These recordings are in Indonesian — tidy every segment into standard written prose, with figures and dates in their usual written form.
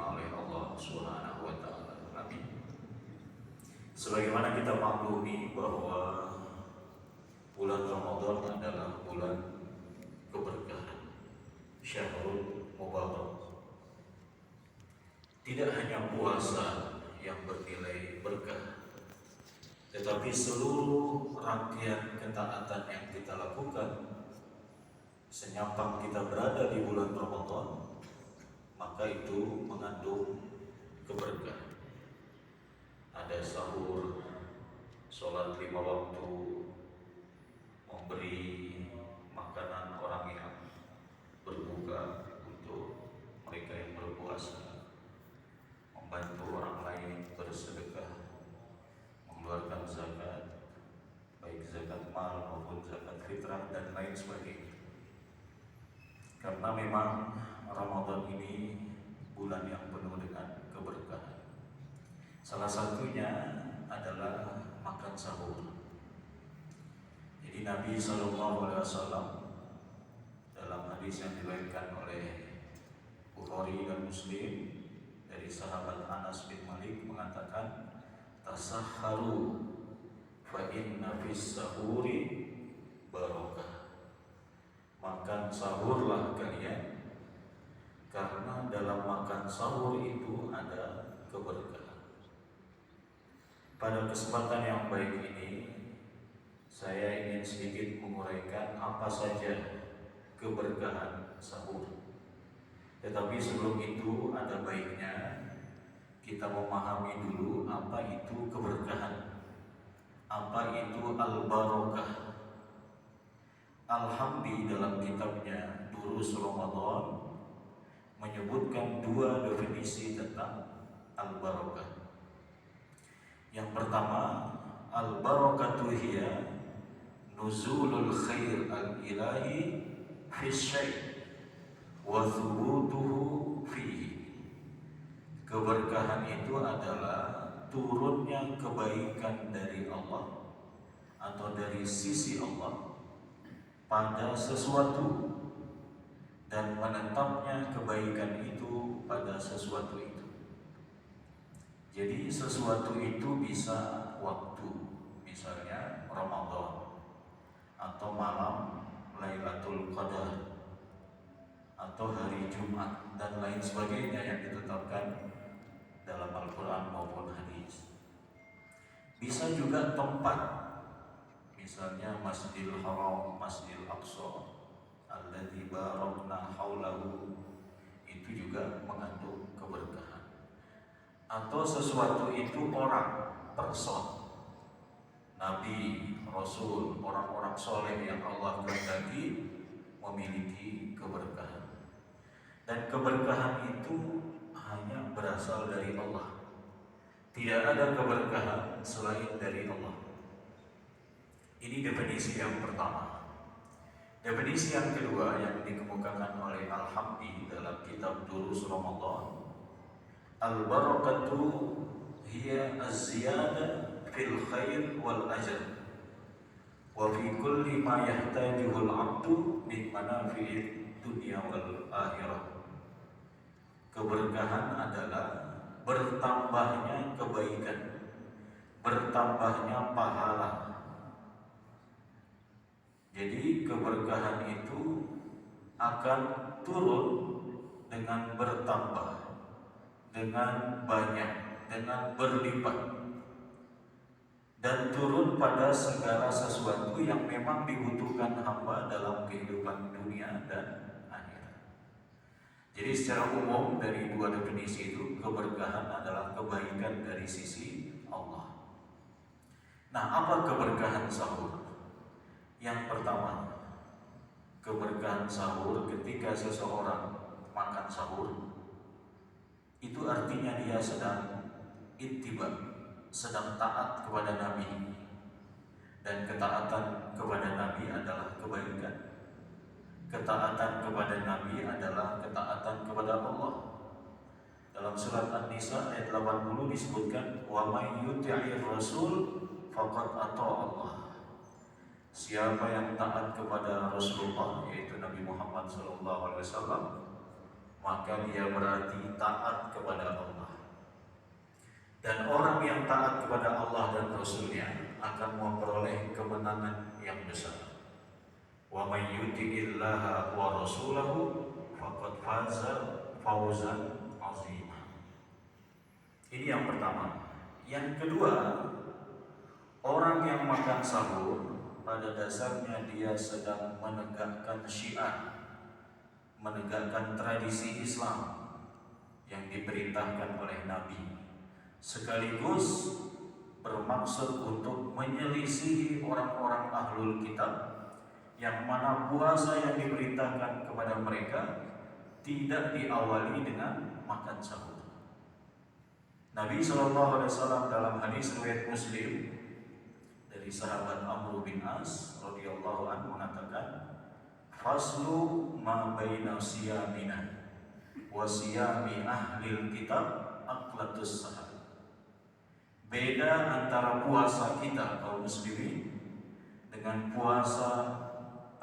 diterima oleh Allah Subhanahu wa taala. Amin. Sebagaimana kita maklumi bahwa bulan Ramadan adalah bulan keberkahan, Syahrul Mubarak. Tidak hanya puasa yang bernilai berkah, tetapi seluruh rangkaian ketaatan yang kita lakukan senyapang kita berada di bulan Ramadan, maka itu mengandung keberkahan. Ada sahur, sholat 5 waktu, memberi makanan orang yang berbuka untuk mereka yang berpuasa, membantu orang lain bersedekah, mengeluarkan zakat, baik zakat mal maupun zakat fitrah dan lain sebagainya. Karena memang Ramadan ini bulan yang penuh dengan keberkahan. Salah satunya adalah makan sahur. Jadi Nabi SAW dalam hadis yang diriwayatkan oleh Bukhari dan Muslim dari sahabat Anas bin Malik mengatakan, tasahharu fa inna fis sahuri barakah. Makan sahurlah kalian, karena dalam makan sahur itu ada keberkahan. Pada kesempatan yang baik ini, saya ingin sedikit menguraikan apa saja keberkahan sahur. Tetapi sebelum itu ada baiknya kita memahami dulu apa itu keberkahan, apa itu al-barakah. Al-Hamdi dalam kitabnya Durus Ramadan menyebutkan 2 definisi tentang al-barakah. Yang pertama, al-barakatu hiya nuzulul khair al-ilahi fi syai' wa thubutuhu fihi. Keberkahan itu adalah turunnya kebaikan dari Allah atau dari sisi Allah pada sesuatu dan menetapnya kebaikan itu pada sesuatu itu. Jadi sesuatu itu bisa waktu, misalnya Ramadan atau malam Lailatul Qadar atau hari Jumat dan lain sebagainya yang ditetapkan dalam Al-Quran maupun hadis. Bisa juga tempat, misalnya Masjidil Haram, Masjidil Aqsa, alladzi barakna haulahu, itu juga mengandung keberkahan. Atau sesuatu itu orang, person, Nabi, Rasul, orang-orang soleh yang Allah kehendaki memiliki keberkahan. Dan keberkahan itu hanya berasal dari Allah. Tidak ada keberkahan selain dari Allah. Ini definisi yang pertama. Definisi yang kedua yang dikemukakan oleh Al-Hamdi dalam kitab Durus Ramadan, al-barakatu hiya az-ziyada fil khair wal ajr wa fi kulli ma yahtajuhu al-'abdu min manafi'id dunya wal akhirah. Keberkahan adalah bertambahnya kebaikan, bertambahnya pahala. Jadi keberkahan itu akan turun dengan bertambah, dengan banyak, dengan berlipat, dan turun pada segala sesuatu yang memang dibutuhkan hamba dalam kehidupan dunia dan akhirat. Jadi secara umum dari 2 definisi itu, keberkahan adalah kebaikan dari sisi Allah. Nah, apa keberkahan sahur? Yang pertama, keberkahan sahur ketika seseorang makan sahur, itu artinya dia sedang ittiba, sedang taat kepada Nabi. Dan ketaatan kepada Nabi adalah kebaikan. Ketaatan kepada Nabi adalah ketaatan kepada Allah. Dalam surat An-Nisa ayat 80 disebutkan, wa may yuti'ir rasul faqad ata'a Allah. Siapa yang taat kepada Rasulullah, yaitu Nabi Muhammad SAW, maka dia berarti taat kepada Allah. Dan orang yang taat kepada Allah dan Rasulnya akan memperoleh kemenangan yang besar. Wa may yuti'illaha wa rasulahu faqad faza fawzan 'azima. Ini yang pertama. Yang kedua, orang yang makan sahur pada dasarnya dia sedang menegakkan syiar, menegakkan tradisi Islam yang diperintahkan oleh Nabi, sekaligus bermaksud untuk menyelisihi orang-orang ahlul kitab yang mana puasa yang diperintahkan kepada mereka tidak diawali dengan makan sahur. Nabi SAW dalam hadis riwayat Muslim dari sahabat Amr bin As radhiyallahu anhu mengatakan, faslu ma baina siyamina wa siyami ahlil kitab aqlatus sahar. Beda antara puasa kita kaum muslimin dengan puasa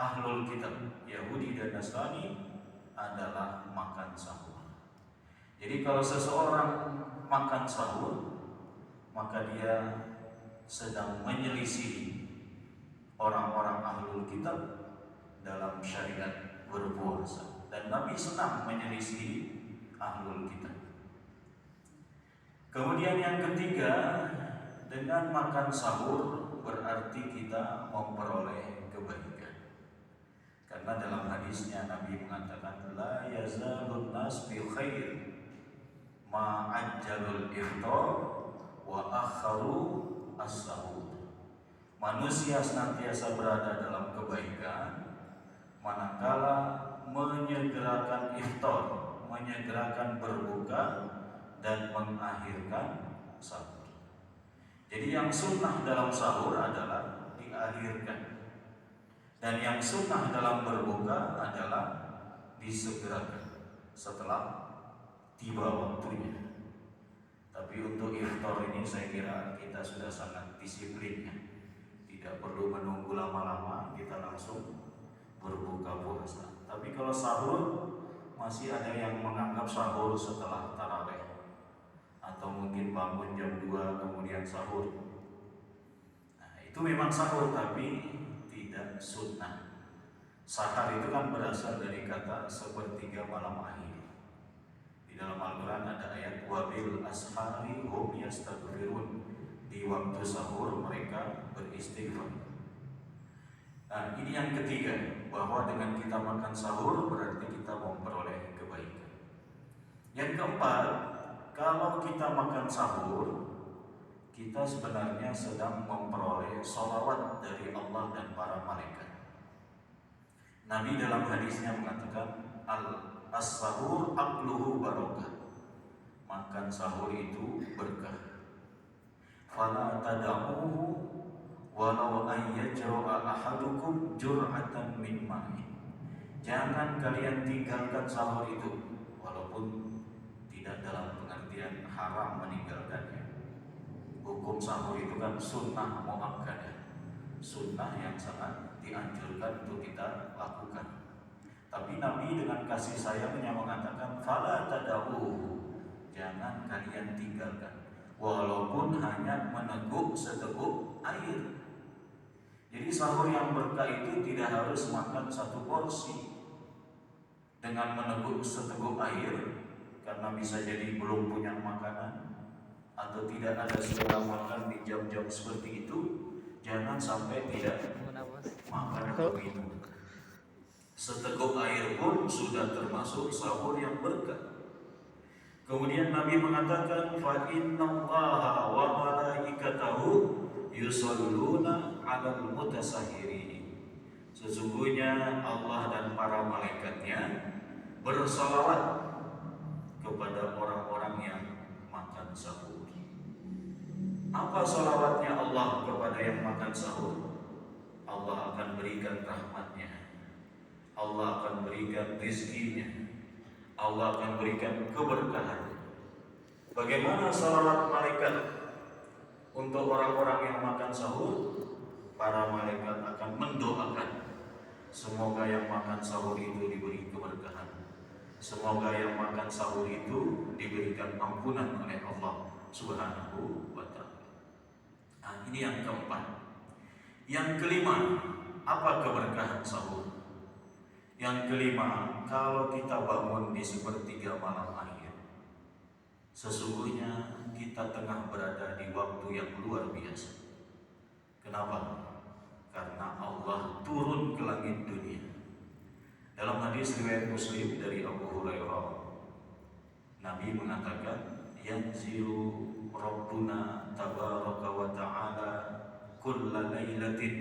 ahlul kitab Yahudi dan Nasrani adalah makan sahur. Jadi kalau seseorang makan sahur, maka dia sedang menyelisih orang-orang ahlul kitab dalam syariat berpuasa. Dan Nabi senang menyelisih ahlul kitab. Kemudian yang ketiga, dengan makan sahur berarti kita memperoleh kebaikan. Karena dalam hadisnya Nabi mengatakan, la yazalun nas bi khair ma'ajjalul iftar wa akharu as-sahur. Manusia senantiasa berada dalam kebaikan manakala menyegerakan iftar, menyegerakan berbuka dan mengakhirkan sahur. Jadi yang sunnah dalam sahur adalah diakhirkan, dan yang sunnah dalam berbuka adalah disegerakan setelah tiba waktunya. Tapi untuk iftar ini saya kira kita sudah sangat disiplinnya. Tidak perlu menunggu lama-lama, kita langsung berbuka puasa. Tapi kalau sahur, masih ada yang menganggap sahur setelah tarawih, atau mungkin bangun jam 2 kemudian sahur. Nah, itu memang sahur tapi tidak sunnah. Sahar itu kan berasal dari kata sepertiga malam akhir. Dalam Al-Quran ada ayat wabil ashari hum yastaghfirun, di waktu sahur mereka beristighfar. Nah, ini yang ketiga, bahwa dengan kita makan sahur berarti kita memperoleh kebaikan. Yang keempat, kalau kita makan sahur, kita sebenarnya sedang memperoleh sholawat dari Allah dan para malaikat. Nabi dalam hadisnya mengatakan, as-sahur aqluhu barakah. Makan sahur itu berkah. Fala tad'uhu walau ayyajra'a ahadukum jur'atan min ma'in. Jangan kalian tinggalkan sahur itu, walaupun tidak dalam pengertian haram meninggalkannya. Hukum sahur itu kan sunnah muakkadah, sunnah yang sangat dianjurkan untuk kita lakukan. Tapi Nabi dengan kasih sayangnya mengatakan, fala tad'uhu, jangan kalian tinggalkan, walaupun hanya meneguk seteguk air. Jadi sahur yang berkah itu tidak harus makan satu porsi. Dengan meneguk seteguk air, karena bisa jadi belum punya makanan atau tidak ada selera makan di jam-jam seperti itu, jangan sampai tidak makan atau minum. Seteguk air pun sudah termasuk sahur yang berkah. Kemudian Nabi mengatakan, fa innallaha wa malaikatahu yusholluna 'alal mutasahhirin. Sesungguhnya Allah dan para malaikatnya bersalawat kepada orang-orang yang makan sahur. Apa salawatnya Allah kepada yang makan sahur? Allah akan berikan rahmatnya, Allah akan berikan rizkinya, Allah akan berikan keberkahan. Bagaimana salawat malaikat untuk orang-orang yang makan sahur? Para malaikat akan mendoakan semoga yang makan sahur itu diberi keberkahan, Semoga yang makan sahur itu diberikan ampunan oleh Allah Subhanahu wa Ta'ala. Nah, ini yang keempat. Yang kelima, apa keberkahan sahur? Yang kelima, kalau kita bangun di sepertiga malam akhir, sesungguhnya kita tengah berada di waktu yang luar biasa. Kenapa? Karena Allah turun ke langit dunia. Dalam hadis riwayat Muslim dari Abu Hurairah, Nabi mengatakan, yanzilu Rabbuna tabaraka wa ta'ala kulla lailatin